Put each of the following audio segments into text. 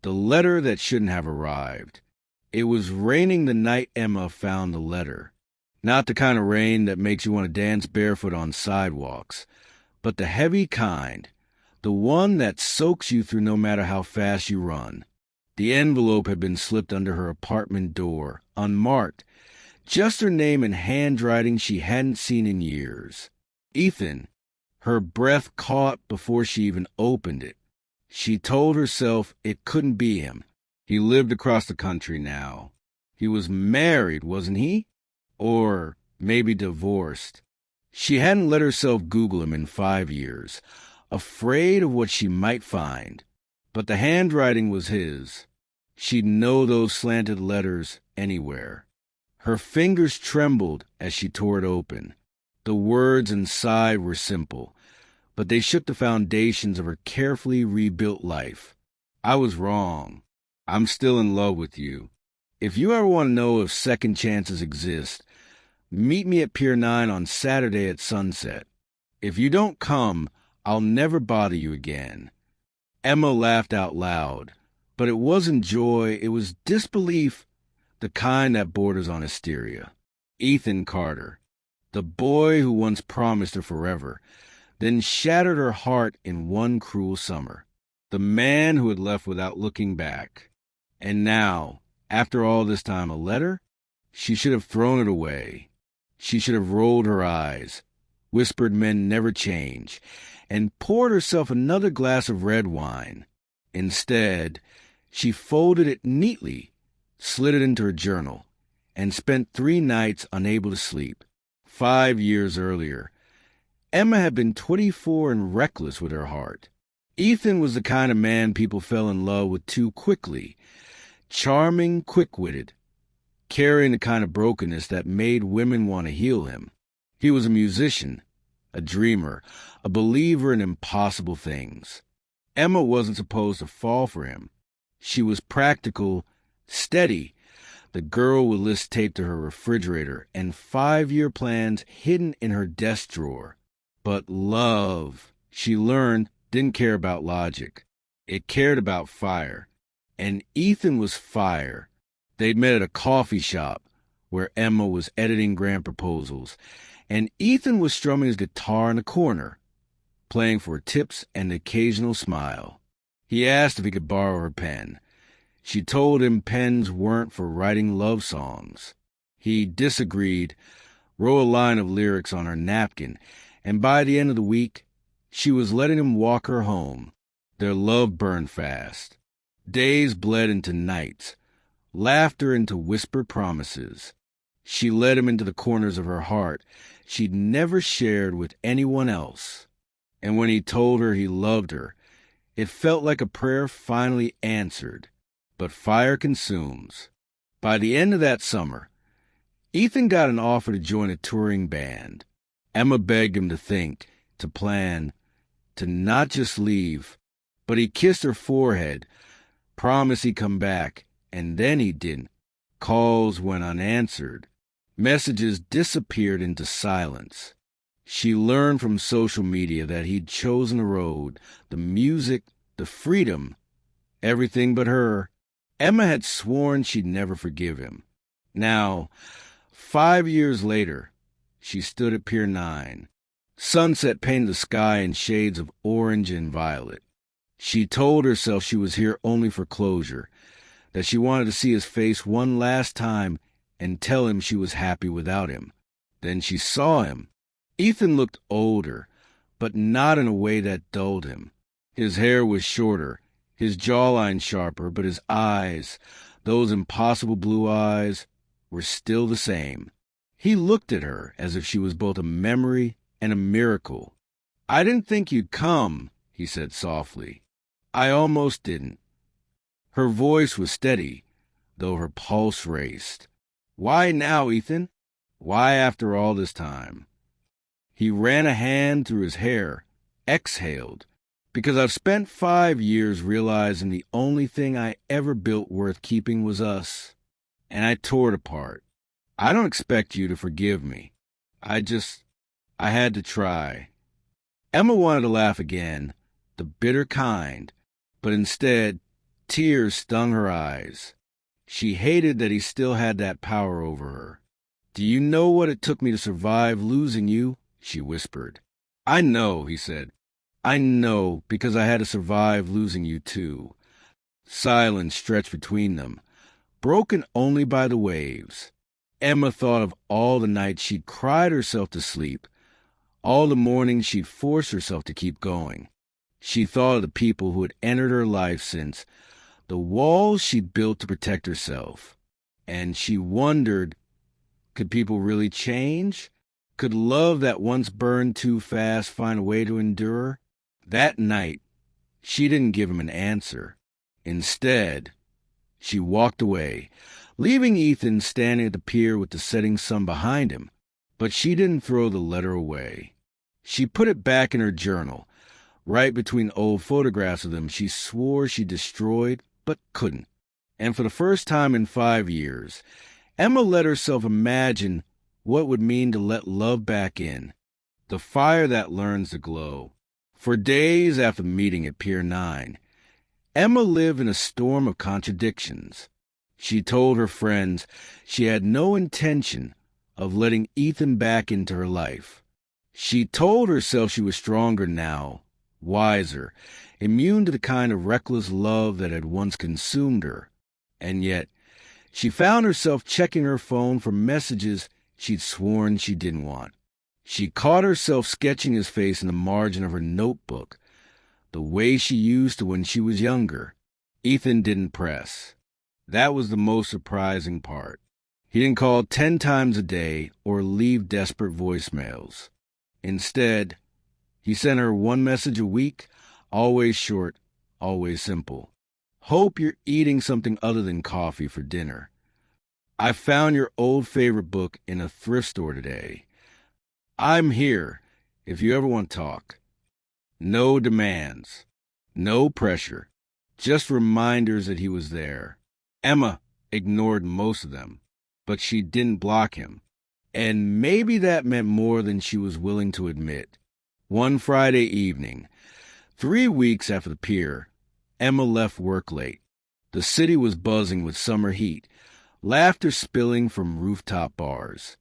The letter that shouldn't have arrived. It was raining the night Emma found the letter. Not the kind of rain that makes you want to dance barefoot on sidewalks, but the heavy kind, the one that soaks you through no matter how fast you run. The envelope had been slipped under her apartment door, unmarked, just her name in handwriting she hadn't seen in years. Ethan. Her breath caught before she even opened it. She told herself it couldn't be him. He lived across the country now. He was married, wasn't he? Or maybe divorced. She hadn't let herself Google him in 5 years, afraid of what she might find. But the handwriting was his. She'd know those slanted letters anywhere. Her fingers trembled as she tore it open. The words inside were simple, but they shook the foundations of her carefully rebuilt life. I was wrong. I'm still in love with you. If you ever want to know if second chances exist, meet me at Pier 9 on Saturday at sunset. If you don't come, I'll never bother you again. Emma laughed out loud, but it wasn't joy, it was disbelief, the kind that borders on hysteria. Ethan Carter, the boy who once promised her forever, then shattered her heart in one cruel summer. The man who had left without looking back. And now, after all this time, a letter? She should have thrown it away. She should have rolled her eyes, whispered men never change, and poured herself another glass of red wine. Instead, she folded it neatly, slid it into her journal, and spent 3 nights unable to sleep. 5 years earlier, Emma had been 24 and reckless with her heart. Ethan was the kind of man people fell in love with too quickly. Charming, quick-witted, carrying the kind of brokenness that made women want to heal him. He was a musician, a dreamer, a believer in impossible things. Emma wasn't supposed to fall for him. She was practical, steady, the girl with lists taped to her refrigerator and 5-year plans hidden in her desk drawer. But love, she learned, didn't care about logic. It cared about fire. And Ethan was fire. They'd met at a coffee shop where Emma was editing grant proposals, and Ethan was strumming his guitar in the corner, playing for tips and an occasional smile. He asked if he could borrow her pen. She told him pens weren't for writing love songs. He disagreed, wrote a line of lyrics on her napkin, and by the end of the week, she was letting him walk her home. Their love burned fast. Days bled into nights, laughter into whispered promises. She led him into the corners of her heart she'd never shared with anyone else. And when he told her he loved her, it felt like a prayer finally answered. But fire consumes. By the end of that summer, Ethan got an offer to join a touring band. Emma begged him to think, to plan, to not just leave, but he kissed her forehead, promised he'd come back, and then he didn't. Calls went unanswered. Messages disappeared into silence. She learned from social media that he'd chosen the road, the music, the freedom, everything but her. Emma had sworn she'd never forgive him. Now, 5 years later, she stood at Pier 9. Sunset painted the sky in shades of orange and violet. She told herself she was here only for closure, that she wanted to see his face one last time and tell him she was happy without him. Then she saw him. Ethan looked older, but not in a way that dulled him. His hair was shorter, his jawline sharper, but his eyes, those impossible blue eyes, were still the same. He looked at her as if she was both a memory and a miracle. "I didn't think you'd come," he said softly. "I almost didn't." Her voice was steady, though her pulse raced. "Why now, Ethan? Why after all this time?" He ran a hand through his hair, exhaled. "Because I've spent 5 years realizing the only thing I ever built worth keeping was us. And I tore it apart. I don't expect you to forgive me. I had to try." Emma wanted to laugh again, the bitter kind, but instead Tears stung her eyes. She hated that he still had that power over her. "Do you know what it took me to survive losing you?" she whispered. "I know," he said. "I know, because I had to survive losing you too." Silence stretched between them, broken only by the waves. Emma thought of all the nights she'd cried herself to sleep, all the mornings she'd forced herself to keep going. She thought of the people who had entered her life since, the walls she'd built to protect herself. And she wondered, could people really change? Could love that once burned too fast find a way to endure? That night, she didn't give him an answer. Instead, she walked away, leaving Ethan standing at the pier with the setting sun behind him. But she didn't throw the letter away. She put it back in her journal, right between old photographs of them she swore she destroyed but couldn't. And for the first time in 5 years, Emma let herself imagine what it would mean to let love back in, the fire that learns to glow. For days after the meeting at Pier 9, Emma lived in a storm of contradictions. She told her friends she had no intention of letting Ethan back into her life. She told herself she was stronger now, wiser, immune to the kind of reckless love that had once consumed her. And yet, she found herself checking her phone for messages she'd sworn she didn't want. She caught herself sketching his face in the margin of her notebook, the way she used to when she was younger. Ethan didn't press. That was the most surprising part. He didn't call 10 times a day or leave desperate voicemails. Instead, he sent her one message a week, always short, always simple. "Hope you're eating something other than coffee for dinner. I found your old favorite book in a thrift store today. I'm here if you ever want to talk." No demands, no pressure, just reminders that he was there. Emma ignored most of them, but she didn't block him. And maybe that meant more than she was willing to admit. One Friday evening, 3 weeks after the pier, Emma left work late. The city was buzzing with summer heat, laughter spilling from rooftop bars.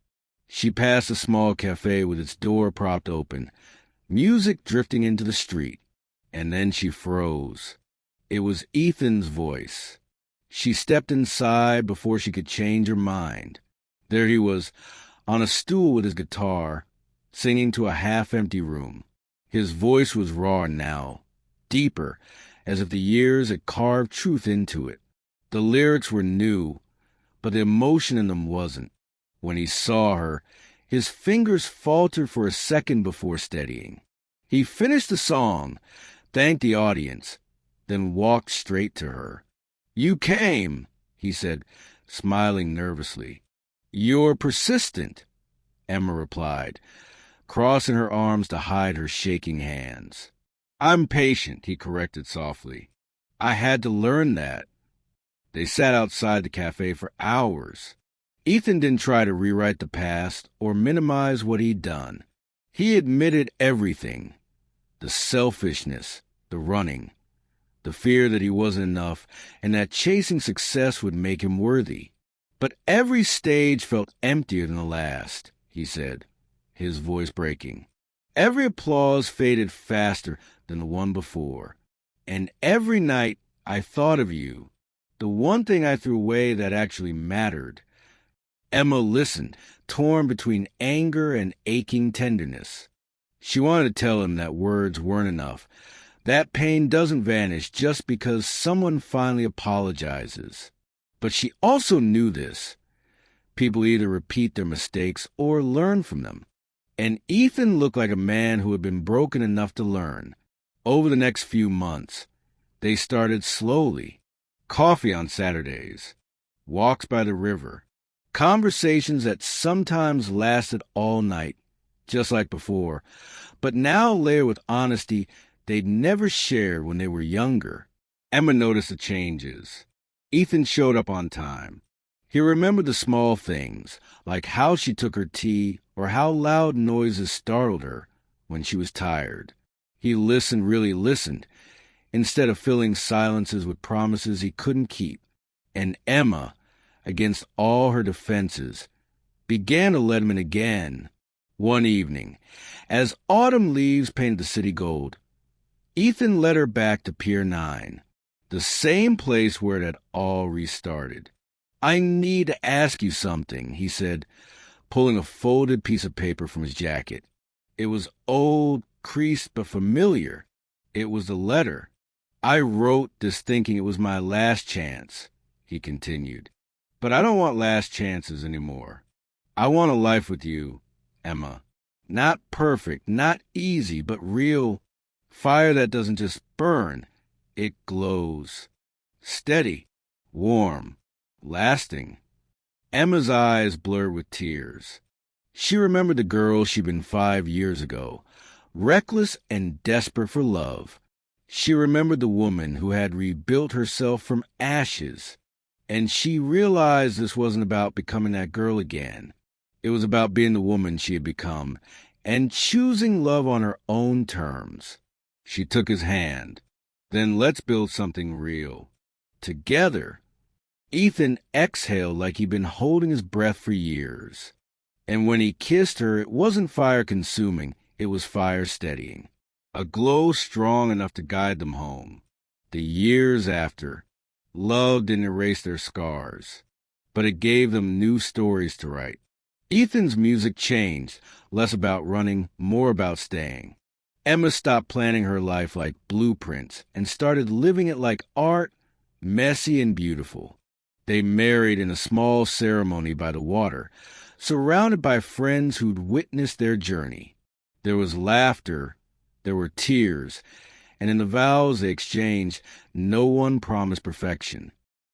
She passed a small cafe with its door propped open, music drifting into the street, and then she froze. It was Ethan's voice. She stepped inside before she could change her mind. There he was, on a stool with his guitar, singing to a half-empty room. His voice was raw now, deeper, as if the years had carved truth into it. The lyrics were new, but the emotion in them wasn't. When he saw her, his fingers faltered for a second before steadying. He finished the song, thanked the audience, then walked straight to her. "You came," he said, smiling nervously. "You're persistent," Emma replied, crossing her arms to hide her shaking hands. "I'm patient," he corrected softly. "I had to learn that." They sat outside the cafe for hours. Ethan didn't try to rewrite the past or minimize what he'd done. He admitted everything: the selfishness, the running, the fear that he wasn't enough, and that chasing success would make him worthy. But every stage felt emptier than the last, he said, his voice breaking. Every applause faded faster than the one before. And every night I thought of you, the one thing I threw away that actually mattered. Emma listened, torn between anger and aching tenderness. She wanted to tell him that words weren't enough. That pain doesn't vanish just because someone finally apologizes. But she also knew this. People either repeat their mistakes or learn from them. And Ethan looked like a man who had been broken enough to learn. Over the next few months, they started slowly. Coffee on Saturdays, walks by the river, conversations that sometimes lasted all night, just like before, but now layered with honesty they'd never shared when they were younger. Emma noticed the changes. Ethan showed up on time. He remembered the small things, like how she took her tea or how loud noises startled her when she was tired. He really listened, instead of filling silences with promises he couldn't keep. And Emma, against all her defenses, began to let him in again. One evening, as autumn leaves painted the city gold, Ethan led her back to Pier 9, the same place where it had all restarted. "I need to ask you something," he said, pulling a folded piece of paper from his jacket. It was old, creased, but familiar. It was the letter. "I wrote this thinking it was my last chance," he continued. "But I don't want last chances anymore. I want a life with you, Emma. Not perfect, not easy, but real. Fire that doesn't just burn. It glows. Steady, warm, lasting." Emma's eyes blurred with tears. She remembered the girl she'd been 5 years ago, reckless and desperate for love. She remembered the woman who had rebuilt herself from ashes. And she realized this wasn't about becoming that girl again. It was about being the woman she had become and choosing love on her own terms. She took his hand. "Then let's build something real. Together." Ethan exhaled like he'd been holding his breath for years. And when he kissed her, it wasn't fire-consuming, it was fire-steadying. A glow strong enough to guide them home. The years after, love didn't erase their scars, but it gave them new stories to write. Ethan's music changed, less about running, more about staying. Emma stopped planning her life like blueprints and started living it like art, messy and beautiful. They married in a small ceremony by the water, surrounded by friends who'd witnessed their journey. There was laughter, there were tears, and in the vows they exchanged, no one promised perfection.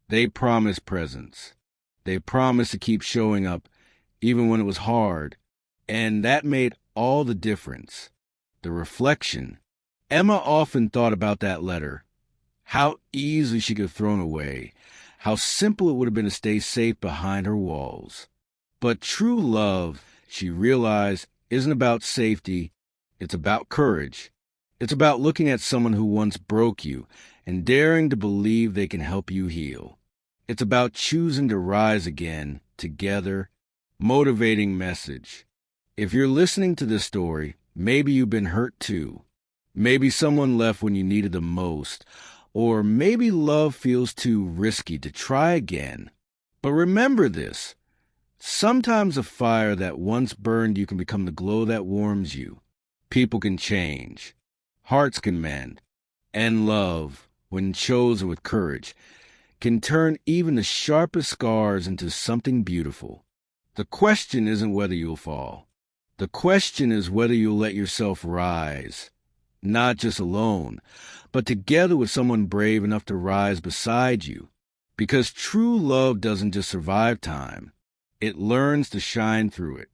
They promised presence. They promised to keep showing up, even when it was hard, and that made all the difference. The reflection. Emma often thought about that letter, how easily she could have thrown away, how simple it would have been to stay safe behind her walls. But true love, she realized, isn't about safety, it's about courage. It's about looking at someone who once broke you and daring to believe they can help you heal. It's about choosing to rise again, together. Motivating message. If you're listening to this story, maybe you've been hurt too. Maybe someone left when you needed them most. Or maybe love feels too risky to try again. But remember this. Sometimes a fire that once burned you can become the glow that warms you. People can change. Hearts can mend. And love, when chosen with courage, can turn even the sharpest scars into something beautiful. The question isn't whether you'll fall. The question is whether you'll let yourself rise. Not just alone, but together with someone brave enough to rise beside you. Because true love doesn't just survive time. It learns to shine through it.